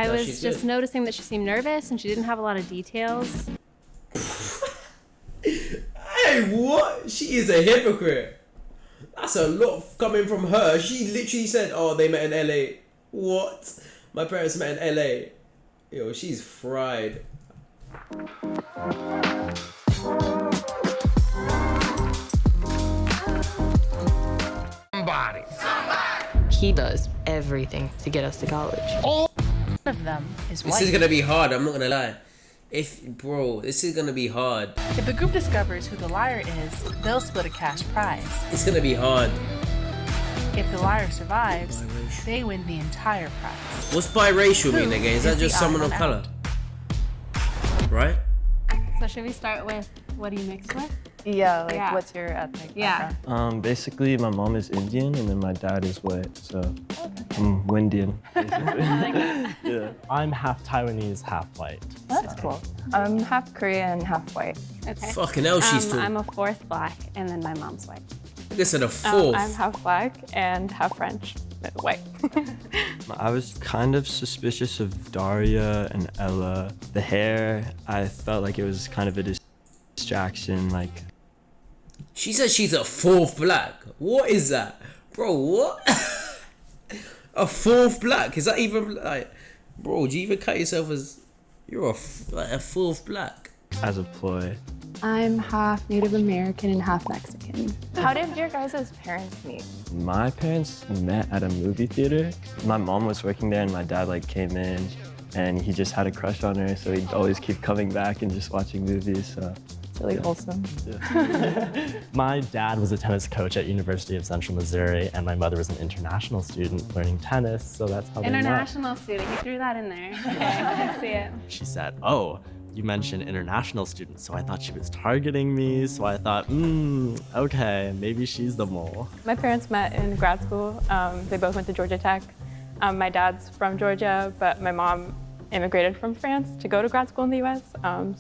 I was just noticing that she seemed nervous and she didn't have a lot of details. Hey, what? She is a hypocrite. That's a lot coming from her. She literally said, oh, they met in LA. What? My parents met in LA. Yo, she's fried. Somebody. He does everything to get us to college. All of them is white. This is gonna be hard, I'm not gonna lie. Bro, this is gonna be hard. If the group discovers who the liar is, they'll split a cash prize. It's gonna be hard. If the liar survives, they win the entire prize. What's biracial mean again? Is that just someone of color? Right? So should we start with what do you mix with? Yeah, what's your ethnic background? Basically, my mom is Indian and then my dad is white, so I'm Windian, basically. Yeah. I'm half Taiwanese, half white. That's cool. I'm half Korean, half white. Okay. Fucking hell, she's tall. I'm a fourth black, and then my mom's white. This is a fourth. I'm half black and half French, but white. I was kind of suspicious of Daria and Ella. The hair, I felt like it was kind of a distraction, like... She said she's a fourth black. What is that? Bro, what? A fourth black? Is that even like... Bro, do you even cut yourself as... You're a fourth black? As a ploy. I'm half Native American and half Mexican. How did your guys' parents meet? My parents met at a movie theater. My mom was working there and my dad like came in and he just had a crush on her, so he'd always keep coming back and just watching movies, so... It's really wholesome. Yeah. My dad was a tennis coach at University of Central Missouri, and my mother was an international student learning tennis, so that's how they met. International student, you threw that in there. Okay, I see it. She said, oh, you mentioned international students, so I thought she was targeting me, so I thought, okay, maybe she's the mole. My parents met in grad school. They both went to Georgia Tech. My dad's from Georgia, but my mom immigrated from France to go to grad school in the US,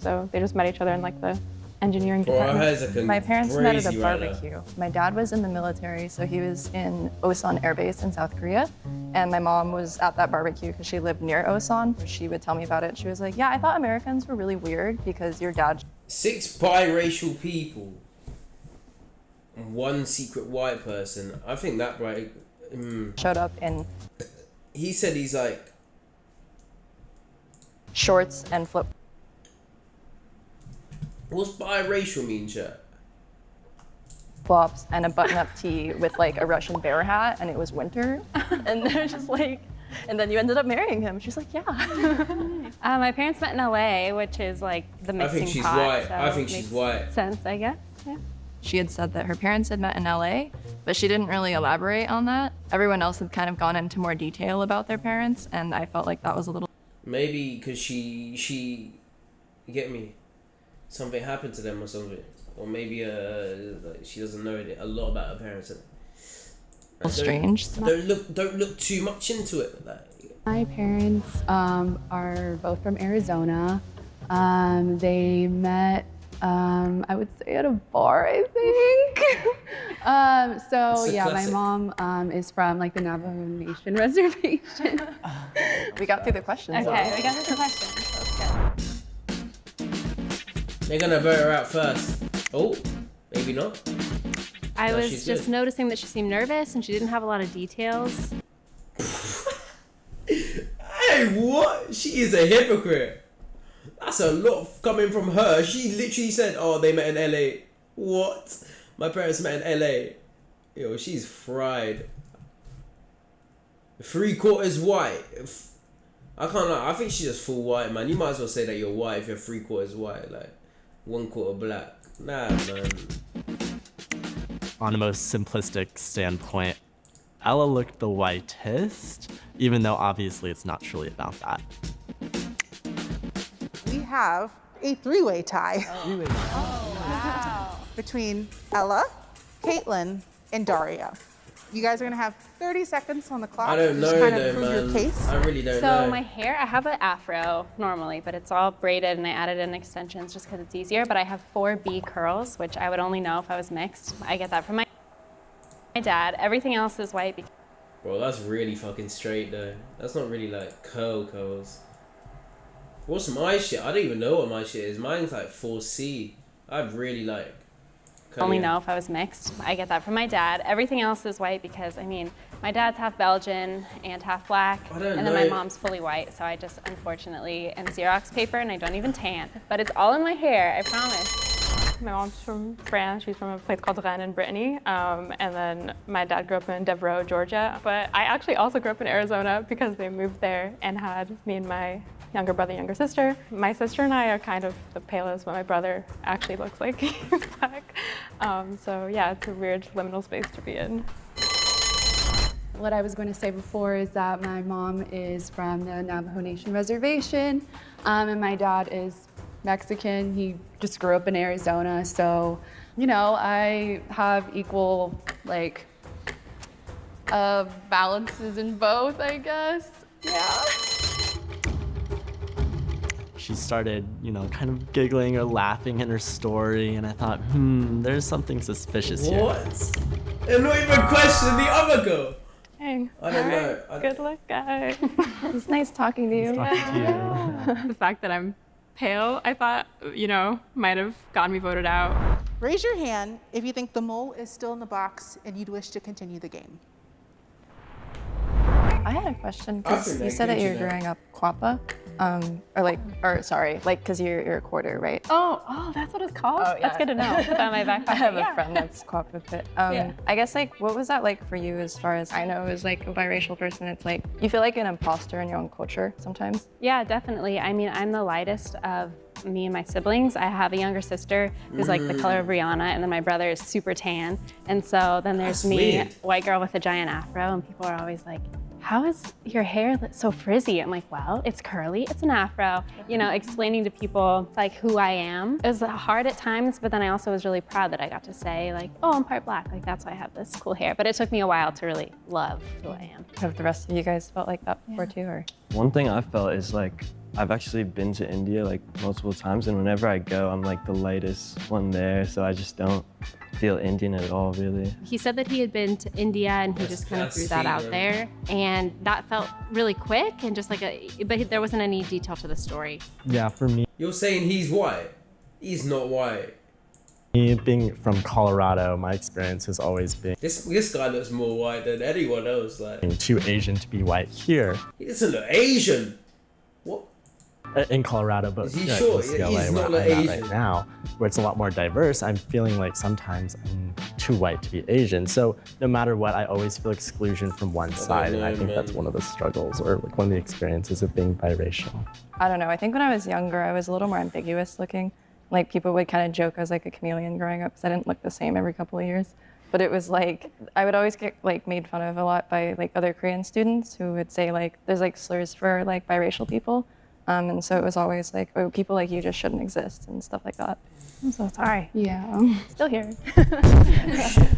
so they just met each other in like the engineering department. My parents met at a barbecue. My dad was in the military, so he was in Osan Air Base in South Korea. And my mom was at that barbecue because she lived near Osan. She would tell me about it. She was like, yeah, I thought Americans were really weird because your dad... 6 biracial people and 1 secret white person. I think that showed up in... He said he's like... shorts and flip... What's biracial mean, chat? Flops and a button-up tee with like a Russian bear hat, and it was winter. And they're just like, and then you ended up marrying him. She's like, yeah. My parents met in LA, which is like the mixing pot. I think she's white. I think she's white. Sense, I guess. Yeah. She had said that her parents had met in LA, but she didn't really elaborate on that. Everyone else had kind of gone into more detail about their parents, and I felt like that was a little... Maybe because she, you get me? Something happened to them or something. Or maybe she doesn't know a lot about her parents. Strange. Don't look too much into it. Like. My parents are both from Arizona. They met, I would say at a bar, I think. So yeah, my mom is from like the Navajo Nation reservation. We got through the questions. Okay, we got through the questions. Let's go. They're gonna vote her out first. Oh, maybe not. I was just noticing that she seemed nervous and she didn't have a lot of details. Hey, what? She is a hypocrite. That's a lot coming from her. She literally said, oh, they met in LA. What? My parents met in LA. Yo, she's fried. 3/4 white. I can't lie. I think she's just full white, man. You might as well say that you're white if you're 3/4 white. Like, 1/4 black. Nah, man. On a most simplistic standpoint, Ella looked the whitest, even though obviously it's not truly about that. We have a 3-way tie. Oh, wow. Between Ella, Caitlin, and Daria. You guys are gonna have 30 seconds on the clock. I don't know though, prove man. Your case. I really don't know. So my hair, I have an afro normally, but it's all braided and I added in extensions just because it's easier. But I have 4B curls, which I would only know if I was mixed. I get that from my dad. Everything else is white. Bro, that's really fucking straight though. That's not really like curls. What's my shit? I don't even know what my shit is. Mine's like 4C. I'd really like... Only know if I was mixed. I get that from my dad. Everything else is white because, I mean, my dad's half Belgian and half black. I don't and then my mom's fully white, so I just unfortunately am Xerox paper and I don't even tan. But it's all in my hair, I promise. My mom's from France. She's from a place called Rennes in Brittany. And then my dad grew up in Devereaux, Georgia. But I actually also grew up in Arizona because they moved there and had me and my younger brother, younger sister. My sister and I are kind of the palest, but my brother actually looks like he's black. So yeah, it's a weird liminal space to be in. What I was going to say before is that my mom is from the Navajo Nation Reservation, and my dad is Mexican. He just grew up in Arizona, so, you know, I have equal, like, balances in both, I guess. Yeah. She started, you know, kind of giggling or laughing in her story, and I thought, there's something suspicious here. What? I'm not even questioning the other girl. Dang. I don't know. Good luck, guys. It's nice talking to you. The fact that I'm pale, I thought, you know, might have gotten me voted out. Raise your hand if you think the mole is still in the box and you'd wish to continue the game. I had a question, I because think you they said that get you you're there. growing up Quappa, because you're a quarter, right? Oh, that's what it's called? Oh, yeah. That's good to know. Put that in my backpack. I have a friend that's Quappa Pit. Yeah. I guess, like, what was that like for you as far as I know as, like, a biracial person? It's like, you feel like an imposter in your own culture sometimes? Yeah, definitely. I mean, I'm the lightest of me and my siblings. I have a younger sister who's like the color of Rihanna, and then my brother is super tan. And so then there's That's me, weird. white girl with a giant afro, and people are always like, how is your hair so frizzy? I'm like, well, it's curly, it's an afro. You know, explaining to people like who I am. It was hard at times, but then I also was really proud that I got to say like, oh, I'm part black. Like that's why I have this cool hair. But it took me a while to really love who I am. Have the rest of you guys felt like that before too, or? One thing I felt is like, I've actually been to India like multiple times, and whenever I go, I'm like the lightest one there, so I just don't feel Indian at all, really. He said that he had been to India and he just kind of threw that out there. And that felt really quick and just like but there wasn't any detail to the story. Yeah, for me, You're saying he's white? He's not white. being from Colorado, my experience has always been This guy looks more white than anyone else. Like, too Asian to be white here he doesn't look Asian. What? in Colorado, but Is he like, sure? UCLA, He's where not I'm at Asian. right now, where it's a lot more diverse, I'm feeling like sometimes I'm too white to be Asian. So no matter what, I always feel exclusion from one side, and I know, think that's man. one of the struggles or like one of the experiences of being biracial. I don't know, I think when I was younger, I was a little more ambiguous looking. Like people would kind of joke I was like a chameleon growing up because I didn't look the same every couple of years. But it was like, I would always get like made fun of a lot by like other Korean students who would say like, there's like slurs for like biracial people. And so it was always like, oh, people like you just shouldn't exist and stuff like that. I'm so sorry. Yeah. Still here.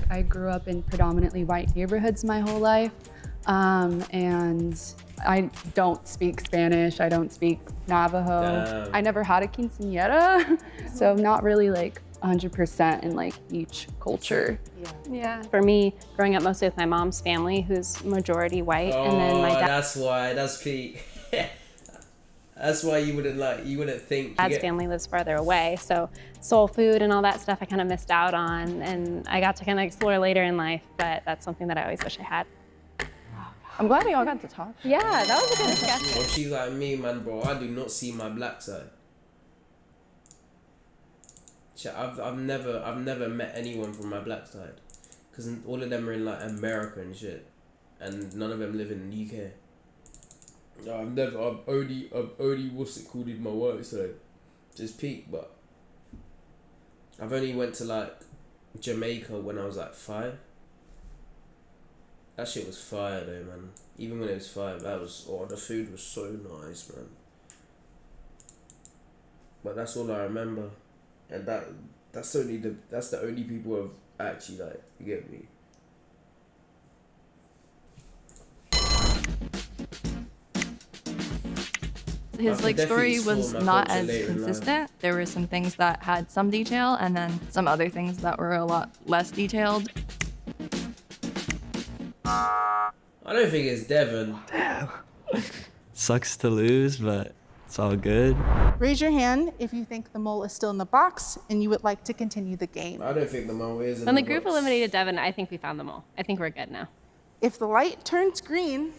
I grew up in predominantly white neighborhoods my whole life, and I don't speak Spanish. I don't speak Navajo. Damn. I never had a quinceañera, so I'm not really like 100% in like each culture. Yeah. For me, growing up mostly with my mom's family, who's majority white, and then my That's why. That's Pete. That's why you wouldn't think. dad's family lives farther away. So soul food and all that stuff I kind of missed out on, and I got to kind of explore later in life, but that's something that I always wish I had. I'm glad we all got to talk. Yeah, that was a good discussion. Well, she's like me, man, bro. I do not see my black side. I've never met anyone from my black side, because all of them are in like America and shit, and none of them live in the UK. I've only what's it called in my white side, just Pete, but I've only went to like Jamaica when I was like 5. That shit was fire though, man. Even when it was 5, the food was so nice, man. But that's all I remember, and that's the only people who have actually like, you get me. His I like can story definitely was explore my not culture as later in life. consistent. There were some things that had some detail and then some other things that were a lot less detailed. I I don't think it's Devon. Sucks to lose, but it's all good. Raise your hand if you think the mole is still in the box and you would like to continue the game. I don't think the mole is in When the the group box. eliminated Devin, I think we found them all. I think we're good now. If the light turns green,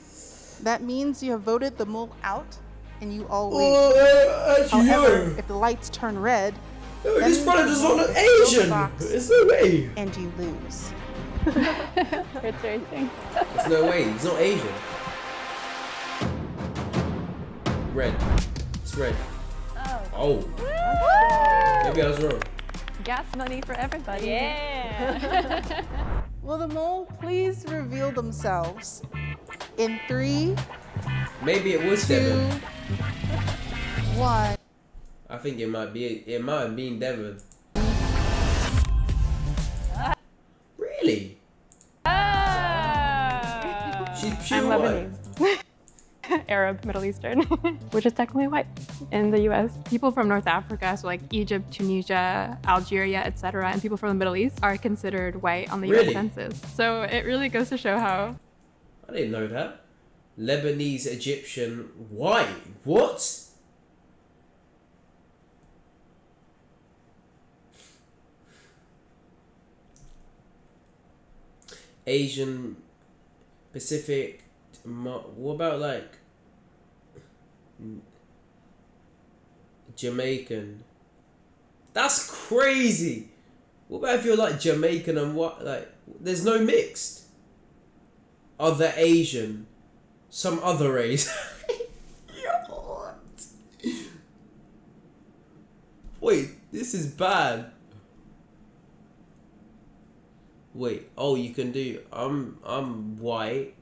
that means you have voted the mole out and you all leave. However, if the lights turn red, that this means brother the just mole on an is still in the Asian. box There's no way. and you lose. It's racing. There's no way. He's not Asian. Red. It's red. Oh. Maybe I was wrong. Gas money for everybody. Yeah. Will the mole please reveal themselves in 3, Maybe it was 2, Devon. 1. I think it might be. It might have been Devon. Really? She's I'm pure white. Lebanese. Arab, Middle Eastern, which is technically white in the US. People from North Africa, so like Egypt, Tunisia, Algeria, etc., and people from the Middle East are considered white on the Really? US Census. So it really goes to show how I didn't know that. Lebanese, Egyptian, white. What? Asian, Pacific. What about like Jamaican? That's crazy. What about if you're like Jamaican and what? Like, there's no mixed. Other Asian, some other race. What? Wait, this is bad. Wait, oh, you can do. I'm white.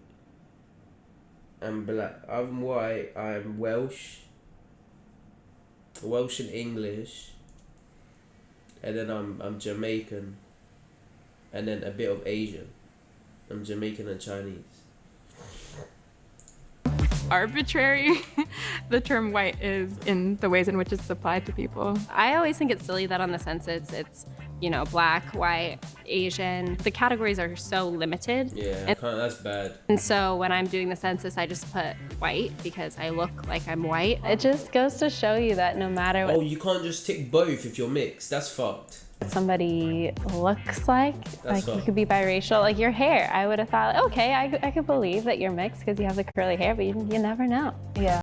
I'm black. I'm white. I'm Welsh. Welsh and English. And then I'm Jamaican. And then a bit of Asian. I'm Jamaican and Chinese. arbitrary the term white is in the ways in which it's applied to people. I always think it's silly that on the census it's, you know, black, white, Asian. The categories are so limited. Yeah, that's bad. And so when I'm doing the census, I just put white because I look like I'm white. It just goes to show you that no matter what Oh, you can't just tick both if you're mixed. That's fucked. somebody looks like you fine. could be biracial, like your hair. I would have thought, okay, I could believe that you're mixed because you have the curly hair, but you never know. Yeah.